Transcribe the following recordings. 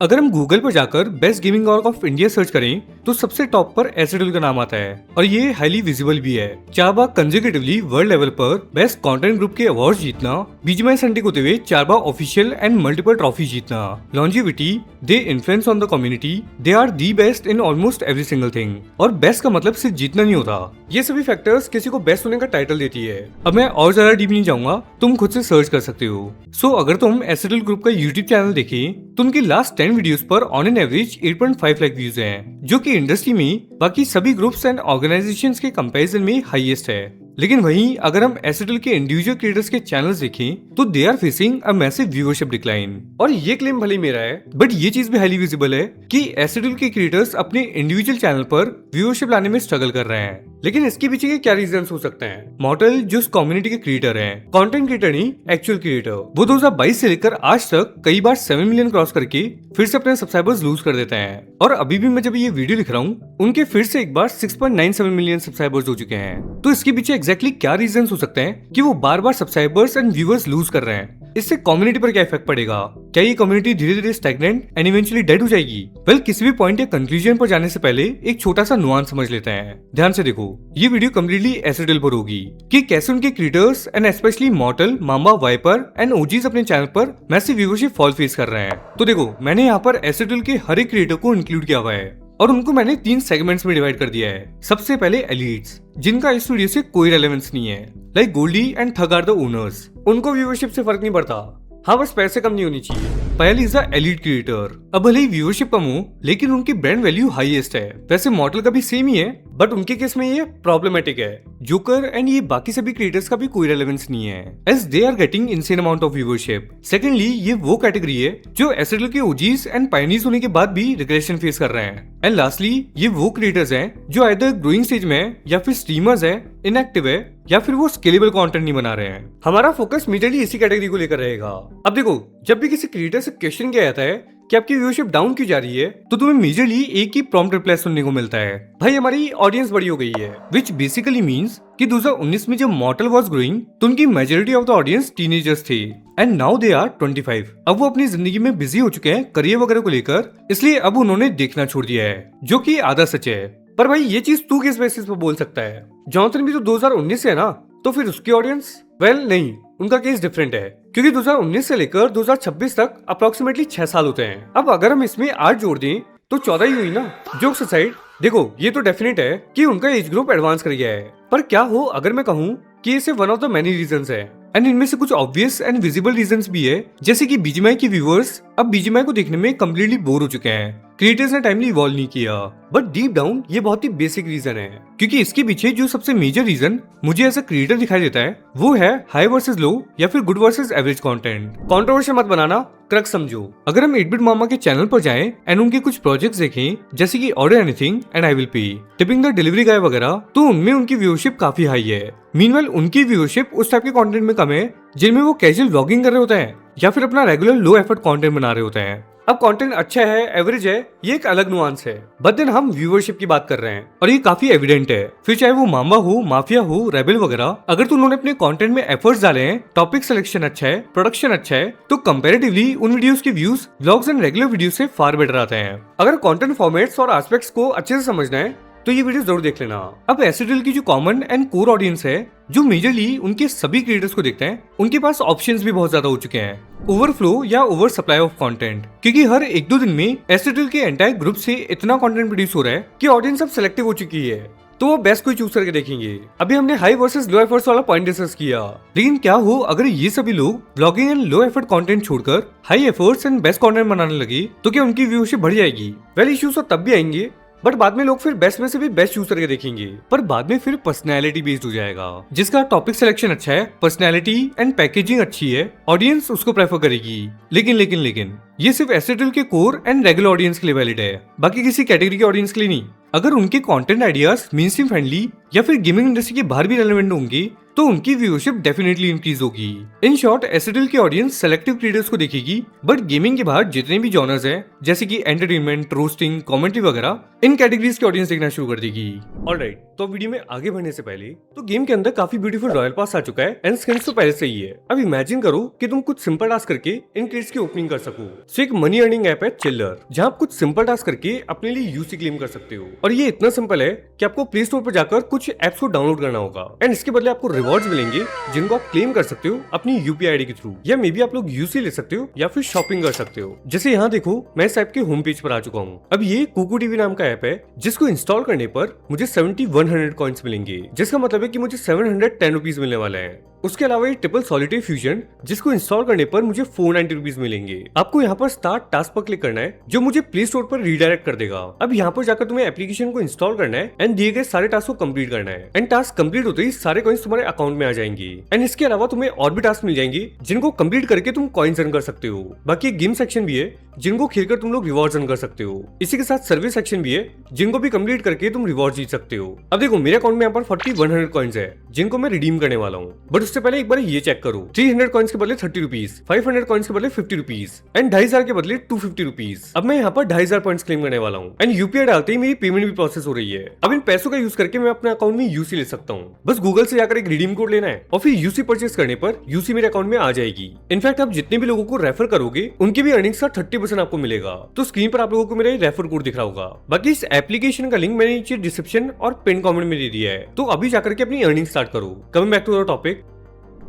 अगर हम गूगल पर जाकर best gaming org of India search करें तो सबसे टॉप पर एसिडल का नाम आता है और ये हाईली विजिबल भी है। 4 बार कंसेक्यूटिवली वर्ल्ड लेवल पर बेस्ट कंटेंट ग्रुप के अवार्ड जीतना, बीजीएमआई संटिक होते हुए 4 बार ऑफिशियल एंड मल्टीपल ट्रॉफी जीतना, longevity, they influence on the community, they are the best in almost every single thing. और बेस्ट का मतलब सिर्फ जीतना नहीं होता, ये सभी फैक्टर्स किसी को बेस्ट होने का टाइटल देती है। अब मैं और ज्यादा डीप नहीं जाऊंगा, तुम खुद से सर्च कर सकते हो। सो अगर तुम एसिडल ग्रुप का यूट्यूब चैनल देखें तो उनकी लास्ट 10 वीडियोस पर on an average 8.5 lakh views हैं, जो कि इंडस्ट्री में बाकी सभी ग्रुप्स एंड ऑर्गेनाइजेशंस के कंपैरिजन में हाईएस्ट है। लेकिन वहीं अगर हम एसिडल के इंडिविजुअल क्रिएटर्स के चैनल्स देखें तो they are facing a massive viewership decline. और ये क्लेम भले मेरा है, बट ये चीज भी हाईली विजिबल है कि एसिडल के क्रिएटर्स अपने इंडिविजुअल चैनल पर व्यूअरशिप लाने में स्ट्रगल कर रहे हैं। लेकिन इसके पीछे के क्या रीजन हो सकते हैं? मॉडल जो उस कम्युनिटी के क्रिएटर हैं, कंटेंट क्रिएटर नहीं एक्चुअल क्रिएटर, वो 2022 से लेकर आज तक कई बार 7 मिलियन क्रॉस करके फिर से अपने सब्सक्राइबर्स लूज कर देते हैं। और अभी भी मैं जब ये वीडियो लिख रहा हूँ उनके फिर से एक बार 6.97 मिलियन सब्सक्राइबर्स हो चुके हैं। तो इसके पीछे एग्जैक्टली क्या रीजन हो सकते हैं कि वो बार बार सब्सक्राइबर्स एंड व्यूअर्स लूज कर रहे हैं? इससे कम्युनिटी पर क्या इफेक्ट पड़ेगा? क्या ये कम्युनिटी धीरे धीरे स्टैग्नेंट एंड इवेंचुअली डेड हो जाएगी? वेल, किसी भी पॉइंट या कंक्लूजन पर जाने से पहले एक छोटा सा नुआंस समझ लेते हैं। ध्यान से देखो, ये वीडियो कम्प्लीटली एसिडल पर होगी कि कैसे उनके क्रिएटर्स एंड स्पेशली मॉर्टल, मामा, वाइपर एंड ओजीज अपने चैनल पर मैसिव व्यूअरशिप फॉल फेस कर रहे हैं। तो देखो, मैंने यहाँ पर एसिडल के हर एक क्रिएटर को इंक्लूड किया हुआ है और उनको मैंने 3 सेगमेंट्स में डिवाइड कर दिया है। सबसे पहले एलिट्स, जिनका इस वीडियो से कोई रेलेवेंस नहीं है, like Goldy and Thug are the owners. उनको व्यूअरशिप से फर्क नहीं पड़ता, हाँ बस पैसे कम नहीं होनी चाहिए। पहली इज द एलीट क्रिएटर। अब भले ही व्यूअरशिप कम हो लेकिन उनकी ब्रांड वैल्यू हाईएस्ट है। वैसे मॉडल का भी सेम ही है, बट उनके केस में ये प्रॉब्लमेटिक है। जोकर एंड ये बाकी सभी क्रिएटर्स का भी कोई रेलेवेंस नहीं है, as they are getting insane amount of viewership. Secondly, ये वो कैटेगरी है जो एसिडल के ओजीज एंड पायनियर्स होने के बाद भी रिग्रेशन फेस कर रहे हैं। एंड लास्टली, ये वो क्रिएटर्स हैं जो आइदर ग्रोइंग स्टेज में है या फिर स्ट्रीमर्स है, इनएक्टिव है या फिर वो स्केलेबल कंटेंट नहीं बना रहे हैं। हमारा फोकस मेजरली इसी कैटेगरी को लेकर रहेगा। अब देखो, जब भी किसी क्रिएटर से क्वेश्चन किया जाता है कि आपकी व्यूअरशिप डाउन क्यों जा रही है, तो तुम्हें मेजरली एक ही प्रॉम्प्ट रिप्लाई सुनने को मिलता है, भाई हमारी ऑडियंस बड़ी हो गई है। विच बेसिकली मीन्स कि 2019 में जब मॉर्टल वॉज ग्रोइंग तो उनकी majority of the audience teenagers थे एंड नाउ दे आर 25। अब वो अपनी जिंदगी में बिजी हो चुके हैं करियर वगैरह को लेकर, इसलिए अब उन्होंने देखना छोड़ दिया है, जो कि आधा सच है। पर भाई ये चीज तू किस बेसिस पर बोल सकता है? जॉनसन भी तो 2019 से है ना, तो फिर उसकी ऑडियंस? वेल नहीं, उनका केस डिफरेंट है, क्योंकि 2019 से लेकर 2026 तक अप्रोक्सीमेटली 6 साल होते हैं। अब अगर हम इसमें 8 जोड़ दें तो 14 ही हुई ना। जोक्स असाइड, देखो ये तो डेफिनेट है कि उनका एज ग्रुप एडवांस कर गया है, पर क्या हो अगर मैं कहूँ कि इसे one of the many reasons है, एंड इनमें से कुछ ऑब्वियस एंड विजिबल रीजंस भी है, जैसे कि बीजीएमआई के व्यूअर्स अब बीजीएमआई को देखने में कम्प्लीटली बोर हो चुके हैं, क्रिएटर्स ने टाइमली इवॉल्व नहीं किया। बट डीप डाउन ये बहुत ही बेसिक रीजन है, क्योंकि इसके पीछे जो सबसे मेजर रीजन मुझे एज अ क्रिएटर दिखाई देता है वो है हाई वर्सेस लो या फिर good versus average content. Controversial मत बनाना, क्रक समझो। अगर हम 8-बिट मामा के चैनल पर जाएं एंड उनके कुछ प्रोजेक्ट्स देखें, जैसे कि order anything and I will pay, tipping the delivery गाय वगैरह, तो उनमें उनकी व्यूअरशिप काफी हाई है। मीनवेल उनकी व्यूअरशिप उस टाइप के कंटेंट में कम है जिनमें वो कैजुअल व्लॉगिंग कर रहे होते हैं या फिर अपना रेगुलर लो एफर्ट कंटेंट बना रहे होते हैं। अब कंटेंट अच्छा है, एवरेज है, ये एक अलग नुआंस है, बट देन हम व्यूअरशिप की बात कर रहे हैं और ये काफी एविडेंट है। फिर चाहे वो मामा हो, माफिया हो, रेबेल वगैरह, अगर तो उन्होंने अपने कंटेंट में एफर्ट्स डाले हैं, टॉपिक सिलेक्शन अच्छा है, प्रोडक्शन अच्छा है, तो कंपैरेटिवली उन वीडियोस के views vlogs and regular video से फार बेटर आते हैं। अगर कंटेंट फॉर्मेट्स और एस्पेक्ट्स को अच्छे से समझना है तो ये वीडियो जरूर देख लेना। अब एसिडल की जो कॉमन एंड कोर ऑडियंस है, जो मेजरली उनके सभी क्रिएटर्स को देखते हैं, उनके पास ऑप्शंस भी बहुत ज्यादा हो चुके हैं, ओवरफ्लो या ओवर सप्लाई ऑफ कंटेंट, क्योंकि हर 1-2 दिन में एसिडल के एंटायर ग्रुप से इतना कंटेंट प्रोड्यूस हो रहा है कि ऑडियंस अब सिलेक्टिव हो चुकी है, तो वो बेस्ट कोई चूज करके देखेंगे। अभी हमने हाई वर्सेस लो एफर्ट्स वाला पॉइंट डिस्कस किया, लेकिन क्या हो अगर ये सभी लोग blogging and low effort content छोड़कर high efforts and best content बनाने लगे, तो क्या उनकी व्यूअरशिप बढ़ जाएगी? वेल, इश्यूज तो तब भी आएंगे, बट बाद में लोग फिर बेस्ट में से भी बेस्ट चूज करके देखेंगे, पर बाद में फिर पर्सनैलिटी बेस्ड हो जाएगा। जिसका टॉपिक सिलेक्शन अच्छा है, पर्सनैलिटी एंड पैकेजिंग अच्छी है, ऑडियंस उसको प्रेफर करेगी। लेकिन ये सिर्फ एसिडल के कोर एंड रेगुलर ऑडियंस के लिए वैलिड है, बाकी किसी कैटेगरी के ऑडियंस के लिए नहीं। अगर उनके कंटेंट आइडियाज मेनस्ट्रीम फ्रेंडली या फिर गेमिंग इंडस्ट्री के बाहर भी रेलेवेंट होंगे तो उनकी व्यूअरशिप डेफिनेटली इंक्रीज होगी। इन शॉर्ट, एसिडल की ऑडियंस सेलेक्टिव क्रिएटर्स को देखेगी, बट गेमिंग के बाहर जितने भी जॉनर्स हैं, जैसे कि एंटरटेनमेंट, रोस्टिंग, कमेंट्री वगैरह, इन कैटेगरीज की ऑडियंस देखना शुरू कर देगी। ऑलराइट, तो वीडियो में आगे बढ़ने से पहले तो गेम के अंदर काफी ब्यूटीफुल रॉयल पास आ चुका है एंड स्किन्स तो पहले से ही है। अब इमेजिन करो कि तुम कुछ सिंपल टास्क करके इन क्रेट्स की ओपनिंग कर सको। सो एक मनी अर्निंग ऐप है चिल्लर, जहां आप कुछ सिंपल टास्क करके अपने लिए यूसी क्लेम कर सकते हो। और ये इतना सिंपल है कि आपको प्ले स्टोर पर जाकर कुछ एप्स को डाउनलोड करना होगा एंड इसके बदले आपको रिवॉर्ड्स मिलेंगे जिनको आप क्लेम कर सकते हो अपनी यूपीआई आईडी के थ्रू, या मे बी आप लोग यूसी ले सकते हो या फिर शॉपिंग कर सकते हो। जैसे यहाँ देखो, मैं इस ऐप के होम पेज पर आ चुका हूँ। अब ये कुकू टीवी नाम का ऐप है जिसको इंस्टॉल करने पर मुझे 7100 कॉइन्स मिलेंगे, जिसका मतलब है कि मुझे 710 रुपीज मिलने वाला है। उसके अलावा ये ट्रिपल सॉलिटेयर फ्यूजन जिसको इंस्टॉल करने पर मुझे 490 रुपीज मिलेंगे। आपको यहाँ पर स्टार्ट टास्क पर क्लिक करना है जो मुझे प्ले स्टोर पर रीडायरेक्ट कर देगा। अब यहाँ पर जाकर तुम्हें एप्लीकेशन को इंस्टॉल करना है एंड दिए गए सारे टास्क को कंप्लीट करना है एंड टास्क कंप्लीट होते ही सारे कॉइन्स तुम्हारे अकाउंट में आ जाएंगे। एंड इसके अलावा तुम्हें और भी टास्क मिल जाएंगे जिनको कंप्लीट करके तुम कॉइन्स अर्न कर सकते हो। बाकी एक गेम सेक्शन भी है जिनको खेलकर तुम लोग रिवॉर्ड्स अर्न कर सकते हो। इसी के साथ सर्विस सेक्शन भी है जिनको भी कंप्लीट करके तुम रिवॉर्ड जीत सकते हो। अब देखो, मेरे अकाउंट में यहाँ पर 4100 कॉइन्स है जिनको मैं रिडीम करने वाला हूँ। बट उससे पहले एक बार ये चेक करो, 300 कॉइन्स के बदले 30 रुपीज, 500 कॉइन्स के बदले 50 रुपीज एंड 2500 के बदले 250 रुपीज। अब मैं यहाँ पर 2500 पॉइंट्स क्लेम करने वाला हूँ एंड यूपीआई डालते ही मेरी पेमेंट भी प्रोसेस हो रही है। अब इन पैसों का यूज करके मैं अपने अकाउंट में यूसी ले सकता हूँ। बस गूगल से जाकर एक रिडीम कोड लेना है और फिर यूसी परचेस करने पर यूसी मेरे अकाउंट में आ जाएगी। इनफैक्ट आप जितने भी लोगों को रेफर करोगे उनकी भी अर्निंग्स का 30% आपको मिलेगा। तो स्क्रीन पर आप लोगों को मेरा रेफर कोड दिख रहा होगा। बाकी इस एप्लीकेशन का लिंक मैंने नीचे डिस्क्रिप्शन और पिन कमेंट में दे दिया है, तो अभी जाकर के अपनी अर्निंग स्टार्ट करो। Coming back to the topic,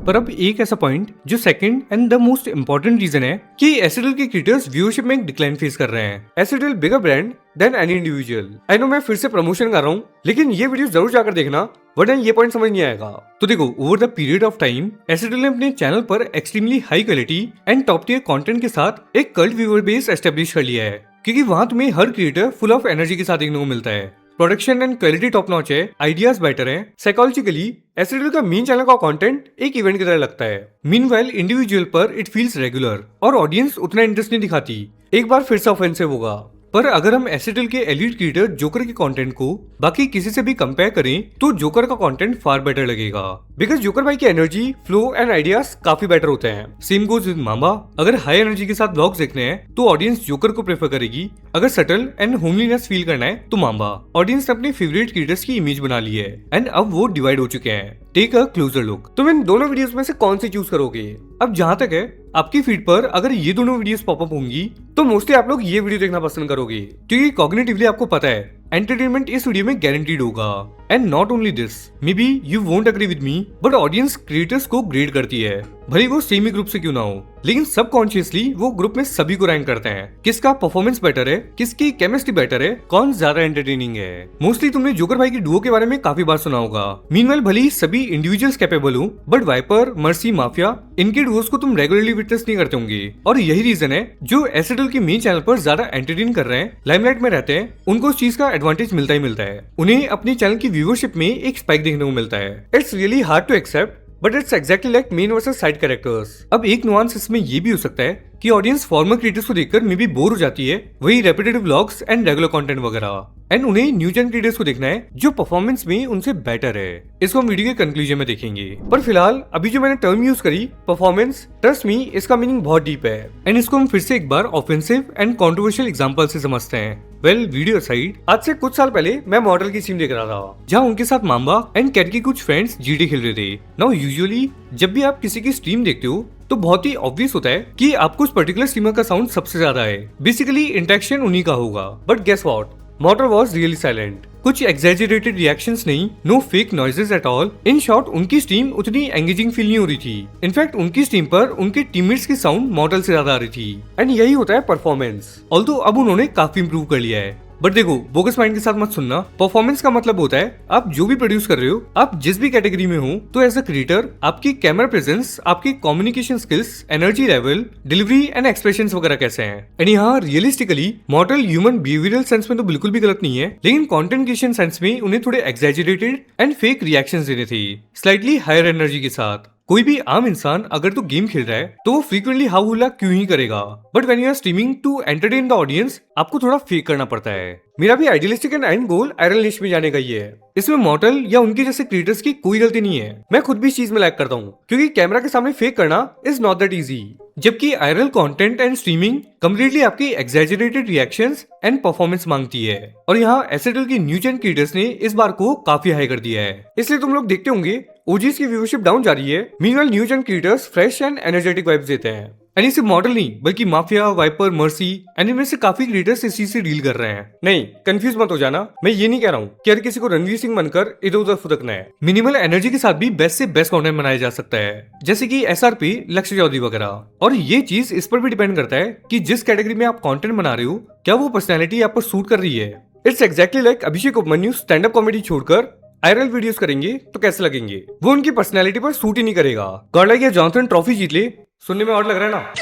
पर अब एक ऐसा पॉइंट जो second and the most important reason है कि एसिडल के क्रिएटर्स व्यूअरशिप में एक डिक्लाइन फेस कर रहे हैं। एसिडल bigger brand than any individual. I know मैं फिर से प्रमोशन कर रहा हूँ, लेकिन ये वीडियो जरूर जाकर देखना वरना ये पॉइंट समझ नहीं आएगा। तो देखो, over the period of time एसिडल ने अपने चैनल पर extremely high quality and top tier content के साथ एक कल्ट व्यूअर बेस एस्टेब्लिश कर लिया है, क्योंकि वहां तुम्हें हर क्रिएटर फुल ऑफ एनर्जी के साथ देखने को मिलता है। Production and quality top notch है, आइडियाज बेटर है। साइकोलॉजिकली एसिडल का मेन चैनल का कंटेंट एक इवेंट की तरह लगता है। मीनवाइल इंडिविजुअल पर इट फील्स रेगुलर और ऑडियंस उतना इंटरेस्ट नहीं दिखाती। एक बार फिर से ऑफेंसिव होगा, पर अगर हम एसिडल के एलीट क्रिएटर जोकर के कंटेंट को बाकी किसी से भी कंपेयर करें तो जोकर का कंटेंट फार बेटर लगेगा, बिकॉज जोकर भाई की एनर्जी, फ्लो एंड आइडियाज काफी बेटर होते हैं। सेम गोज विद मामा। अगर हाई एनर्जी के साथ ब्लॉग्स देखने हैं तो ऑडियंस जोकर को प्रेफर करेगी। अगर सटल एंड होमलीनेस फील करना है तो मामा। ऑडियंस ने अपने फेवरेट क्रिएटर्स की इमेज बना ली है एंड अब वो डिवाइड हो चुके हैं। Take a closer look. तुम इन दोनों वीडियोस में से कौन सी चूज करोगे? अब जहां तक है, आपकी फीड पर अगर ये दोनों वीडियोस पॉपअप होंगी तो मोस्टली आप लोग ये वीडियो देखना पसंद करोगे, क्योंकि कॉग्निटिवली आपको पता है एंटरटेनमेंट इस वीडियो में गारंटीड होगा। And not only this, maybe you won't agree with me, but audience creators को ग्रेड करती है, भले वो सेम ही ग्रुप से क्यों ना हो, लेकिन सबकॉन्शियसली वो ग्रुप में सभी को रैंक करते हैं। किसका परफॉर्मेंस बेटर है, किसकी केमिस्ट्री बेटर है, कौन ज्यादा एंटरटेनिंग है। मोस्टली तुमने जोकर भाई की डुओ के बारे में काफी बार सुना होगा। मीनवाइल भले ही सभी इंडिविजुअल्स कैपेबल हो, बट वाइपर, मर्सी, माफिया, इनके डुओस को तुम रेगुलरली विटनेस नहीं करते होंगे। और यही रीजन है जो एसिडल के मेन चैनल पर ज्यादा एंटरटेन कर रहे हैं, लाइमलाइट में रहते हैं, उनको उस चीज का एडवांटेज मिलता ही मिलता है। उन्हें अपने चैनल की व्यूअरशिप में एक स्पाइक देखने को मिलता है। It's really hard to accept, but it's exactly like main versus side characters. अब एक नुआंस इसमें ये भी हो सकता है कि ऑडियंस फॉर्मर क्रिएटर्स को देखकर मे बी बोर हो जाती है, वही repetitive vlogs and regular content वगैरह, एंड उन्हें न्यू जेन क्रिएटर्स को देखना है जो परफॉर्मेंस में उनसे बेटर है। इसको हम वीडियो के कंक्लूजन में देखेंगे, पर फिलहाल अभी जो मैंने टर्म यूज करी परफॉर्मेंस, ट्रस्ट मी इसका मीनिंग बहुत डीप है एंड इसको हम फिर से एक बार ऑफेंसिव एंड कॉन्ट्रोवर्शियल एग्जांपल से समझते हैं। वेल, वीडियो साइड, आज से कुछ साल पहले मैं मॉडल की सीन देख रहा था जहाँ उनके साथ माम्बा एंड कैट के कुछ फ्रेंड्स जीडी खेल रहे थे। नाउ यूजुअली जब भी आप किसी की स्ट्रीम देखते हो तो बहुत ही ऑब्वियस होता है कि आपको उस पर्टिकुलर स्ट्रीमर का साउंड सबसे ज्यादा है। बेसिकली इंटरेक्शन उन्हीं का होगा, but guess what, model was really silent. कुछ एग्जैजरेटेड रिएक्शंस नहीं, no fake noises at all. In short, उनकी स्ट्रीम उतनी एंगेजिंग फील नहीं हो रही थी। इनफैक्ट उनकी स्ट्रीम पर उनके टीममेट्स की साउंड मॉडल से ज्यादा आ रही थी एंड यही होता है परफॉर्मेंस। ऑल्दो अब उन्होंने काफी इंप्रूव कर लिया है, बट देखो, बोगस माइंड के साथ मत सुनना। परफॉर्मेंस का मतलब होता है आप जो भी प्रोड्यूस कर रहे हो, आप जिस भी कैटेगरी में हो, तो एज अ क्रिएटर आपकी कैमरा प्रेजेंस, आपकी communication skills, energy level, delivery and expressions वगैरह कैसे हैं। एंड यहाँ realistically model human behavioural sense में तो बिल्कुल भी गलत नहीं है, लेकिन कंटेंट क्रिएशन सेंस में उन्हें थोड़े एग्जैजरेटेड एंड फेक रिएक्शंस देने थे, स्लाइटली हायर एनर्जी के साथ। कोई भी आम इंसान अगर तो गेम खेल रहा है तो वो फ्रीक्वेंटली हाउ हुल्ला क्यों ही करेगा, but when you are streaming to entertain the audience आपको थोड़ा फेक करना पड़ता है। मेरा भी idealistic and and goal IRL niche में जाने का ही है। इसमें मॉडल या उनके जैसे क्रिएटर्स की कोई गलती नहीं है। मैं खुद भी इस चीज में लैग करता हूँ, क्योंकि कैमरा के सामने फेक करना इज नॉट दैट इजी। जबकि आयरल कंटेंट एंड स्ट्रीमिंग कम्प्लीटली आपकी एग्जैजरेटेड रिएक्शंस एंड परफॉर्मेंस मांगती है, और यहाँ एसिडल की न्यू जेन क्रिएटर्स ने इस बार को काफी हाई कर दिया है। इसलिए तुम लोग देखते होंगे ओजीज की व्यूअरशिप डाउन जा रही है, meanwhile new gen creators fresh and energetic vibes देते हैं। एंड ये सिर्फ मॉडल नहीं बल्कि माफिया, वाइपर, मर्सी एंड इनमें से काफी क्रिएटर्स इस चीज से डील कर रहे हैं। नहीं, कंफ्यूज मत हो जाना, मैं ये नहीं कह रहा हूँ कि हर किसी को रणवीर सिंह बनकर इधर उधर फुदकना है। मिनिमल एनर्जी के साथ भी बेस्ट से बेस्ट कंटेंट बनाया जा सकता है, जैसे कि एसआरपी, लक्ष्य चौधरी वगैरह। और ये चीज इस पर भी डिपेंड करता है कि जिस कैटेगरी में आप कंटेंट बना रहे हो, क्या वो पर्सनैलिटी आप पर सूट कर रही है। It's exactly like Abhishek Upmanyu stand up comedy छोड़कर आयरल वीडियोस करेंगे तो कैसे लगेंगे, वो उनकी पर्सनैलिटी पर सूट ही नहीं करेगा। गॉडलाइक या जॉनसन ट्रॉफी जीत ले, सुनने में और लग रहा है ना।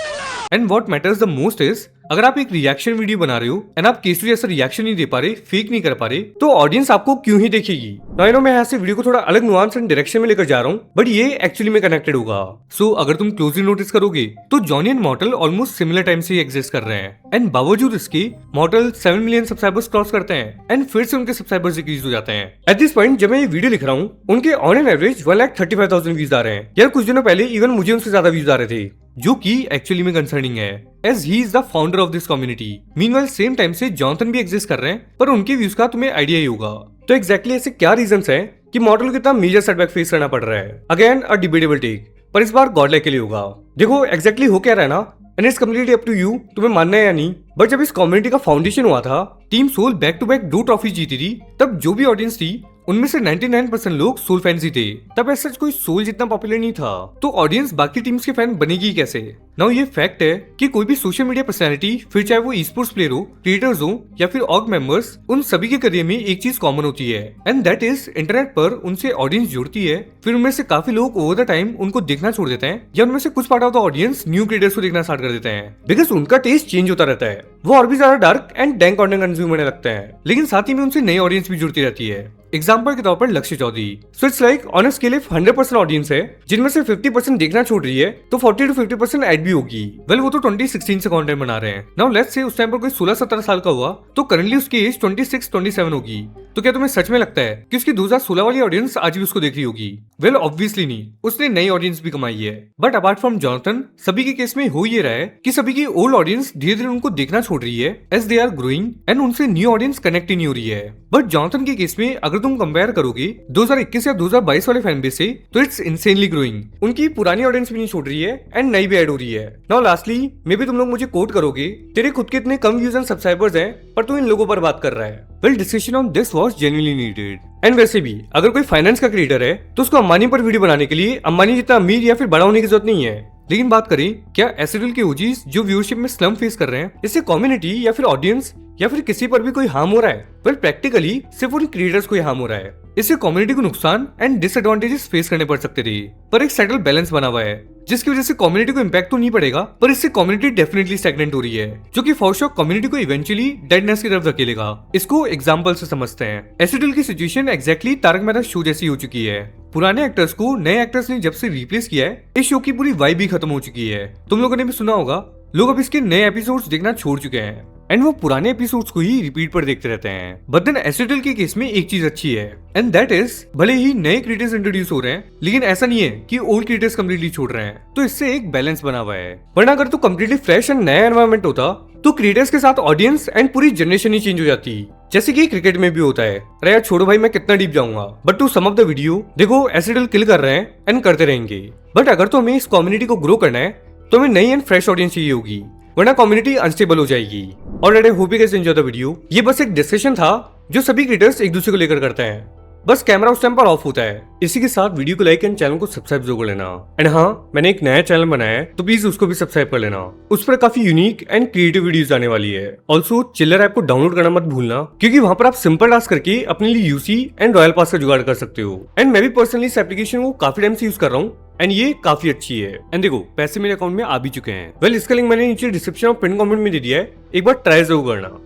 And what matters the most is, अगर आप एक रिएक्शन वीडियो बना रहे हो एंड आप केसरी जैसा रिएक्शन नहीं दे पा रहे, फेक नहीं कर पा रहे, तो ऑडियंस आपको क्यों ही देखेगी। नाउ नो मैं यहाँ से वीडियो को थोड़ा अलग नुआंस एंड डायरेक्शन में लेकर जा रहा हूँ, बट ये एक्चुअली में कनेक्टेड होगा। सो अगर तुम क्लोजली नोटिस करोगे तो Johnny and मॉर्टल almost similar time से एग्जिस्ट कर रहे हैं, एंड बावजूद इसके मॉर्टल 7 मिलियन सब्सक्राइबर्स क्रॉस करते हैं एंड फिर से उनके सब्सक्राइबर्स डिक्रीज हो जाते हैं। एट दिस पॉइंट जब मैं ये वीडियो लिख रहा हूँ, उनके ऑन एन एवरेज 1,35,000 व्यूज आ रहे हैं। यार कुछ दिनों पहले इवन मुझे उनसे ज्यादा व्यूज आ रहे थे, जो कि एक्चुअली में कंसर्निंग है, as he is the founder of this community. Meanwhile same time से जॉनसन भी एग्जिस्ट कर रहे हैं, पर उनके व्यूज का तुम्हें आइडिया ही होगा। तो एग्जैक्टली ऐसे क्या रीजंस हैं कि मॉडल को इतना मेजर सेटबैक फेस करना पड़ रहा है। अगेन अ डिबेटेबल टेक, पर इस बार गॉडलाइक के लिए होगा। देखो एग्जैक्टली हो क्या रहा है ना, and it's completely up to you, तुम्हें मानना है या नहीं। बट जब इस कम्युनिटी का फाउंडेशन हुआ था, team Soul back to back 2 trophy जीती थी, तब जो भी ऑडियंस थी उनमें से 99% लोग सोल फैंस ही थे। तब ऐसा कोई सोल जितना पॉपुलर नहीं था, तो ऑडियंस बाकी टीम्स के फैन बनेगी कैसे। नाउ ये फैक्ट है कि कोई भी सोशल मीडिया पर्सनैलिटी, फिर चाहे वो स्पोर्ट्स प्लेयर हो, क्रिएटर्स हो या फिर ऑर्ग मेंबर्स, उन सभी के करियर में एक चीज कॉमन होती है, एंड दैट इज इंटरनेट पर उनसे ऑडियंस जुड़ती है। फिर उनमें से काफी लोग ओवर द टाइम उनको देखना छोड़ देते हैं, या उनमें से कुछ part of the audience new creators को देखना स्टार्ट कर देते हैं, बिकॉज उनका टेस्ट चेंज होता रहता है। वो और भी ज्यादा dark and dank content consume करने लगते हैं, लेकिन साथ ही में उनसे नई ऑडियंस भी जुड़ती रहती है। एग्जाम्पल के तौर पर Lakshya Chaudhary. So it's like on a scale if 100% audience है, जिनमें से 50% देखना छोड़ रही है, तो 40 to 50% ऐड भी होगी। वेल वो तो 2016 से कंटेंट बना रहे हैं। नाउ लेट्स से उस टाइम पर कोई 16-17 साल का हुआ, तो करंटली उसकी एज 26-27 होगी। तो क्या तुम्हें सच में लगता है कि उसकी 2016 वाली ऑडियंस आज भी उसको देख रही होगी? वेल ऑब्वियसली नहीं, उसने नई ऑडियंस भी कमाई है। बट अपार्ट फ्रॉम जॉनसन, सभी के केस में हो ये रहा है कि सभी की ओल्ड ऑडियंस धीरे धीरे उनको देखना छोड़ रही है, as they are growing, and उनसे न्यू ऑडियंस कनेक्ट ही नहीं हो रही है। बट जॉनसन के केस में अगर तुम कंपेयर करोगे 2021 या 2022 वाले फैन बेस से, तो इट्स इंसेनली ग्रोइंग। उनकी पुरानी ऑडियंस भी नहीं छोड़ रही है एंड नई भी ऐड हो रही है। नाउ लास्टली मे बी तुम लोग मुझे कोट करोगे, तेरे खुद के इतने कम व्यूज एंड सब्सक्राइबर्स हैं, पर तू इन लोगों पर बात कर रहा है। Well discussion on this was genuinely needed. And वैसे भी अगर कोई फाइनेंस का क्रिएटर है, तो उसको अंबानी पर वीडियो बनाने के लिए अंबानी जितना अमीर या फिर बड़ा होने की जरूरत नहीं है। लेकिन बात करें क्या एसिडल के ओजीज जो व्यूअरशिप में स्लम फेस कर रहे हैं, इससे कम्युनिटी या फिर ऑडियंस या फिर किसी पर भी कोई हार्म हो रहा है? वेल प्रैक्टिकली सिर्फ उन क्रिएटर्स को ही हार्म हो रहा है। इससे कम्युनिटी को नुकसान एंड डिसएडवांटेजेस फेस करने पड़ सकते थे, पर एक सेटल बैलेंस बना हुआ है, जिसकी वजह से कम्युनिटी को इम्पैक्ट तो नहीं पड़ेगा, पर इससे कम्युनिटी डेफिनेटली स्टैग्नेंट हो रही है, जो कि फॉर श्योर कम्युनिटी को इवेंचुअली डेडनेस की तरफ धकेलेगा। इसको एग्जांपल से समझते हैं। एसिडल की situation exactly Tarak Mehta show जैसी हो चुकी है। पुराने एक्टर्स को नए एक्टर्स ने जब से रिप्लेस किया है, इस शो की पूरी वाइब भी खत्म हो चुकी है। तुम लोगों ने भी सुना होगा, लोग अब इसके नए एपिसोड्स देखना छोड़ चुके हैं, एंड वो पुराने एपिसोड्स को ही रिपीट पर देखते रहते हैं। बट देन एसिडल के केस में एक चीज अच्छी है, एंड दैट इज भले ही नए क्रिएटर्स इंट्रोड्यूस हो रहे हैं, लेकिन ऐसा नहीं है कि ओल्ड क्रिएटर्स कम्प्लीटली छोड़ रहे हैं। तो इससे एक बैलेंस बना हुआ है। वरना अगर तो कम्प्लीटली फ्रेश एंड नया एनवायरनमेंट होता, तो क्रिएटर्स के साथ ऑडियंस एंड पूरी जनरेशन ही चेंज हो जाती, जैसे कि क्रिकेट में भी होता है। अरे यार छोड़ो भाई, मैं कितना डीप जाऊंगा। But to sum of the video, देखो एसिडल किल कर रहे हैं एंड करते रहेंगे। बट अगर तो हमें इस कम्युनिटी को ग्रो करना है, तो हमें नई एंड फ्रेश ऑडियंस चाहिए होगी, वरना कम्युनिटी अनस्टेबल हो जाएगी। और I hope you guys enjoy the video. ये बस एक डिस्कशन था जो सभी क्रिएटर्स एक दूसरे को लेकर करते हैं, बस कैमरा उस टाइम पर ऑफ होता है। इसी के साथ वीडियो को लाइक एंड चैनल को सब्सक्राइब जरूर कर लेना। एंड हाँ, मैंने एक नया चैनल बनाया है, तो प्लीज उसको भी सब्सक्राइब कर लेना। उस पर काफी यूनिक एंड क्रिएटिव वीडियोस आने वाली है। ऑल्सो चिल्लर ऐप को डाउनलोड करना मत भूलना, क्योंकि वहां पर आप सिंपल टास्क करके अपने लिए यूसी एंड रॉयल पास का जुगाड़ कर सकते हो। एंड मैं भी पर्सनली इस एप्लीकेशन को काफी टाइम से यूज कर रहा हूँ, एंड ये काफी अच्छी है। एंड देखो पैसे मेरे अकाउंट में आ भी चुके हैं। वेल इसका लिंक मैंने नीचे डिस्क्रिप्शन और पिन कमेंट में दे दिया है, एक बार ट्राई जरूर करना।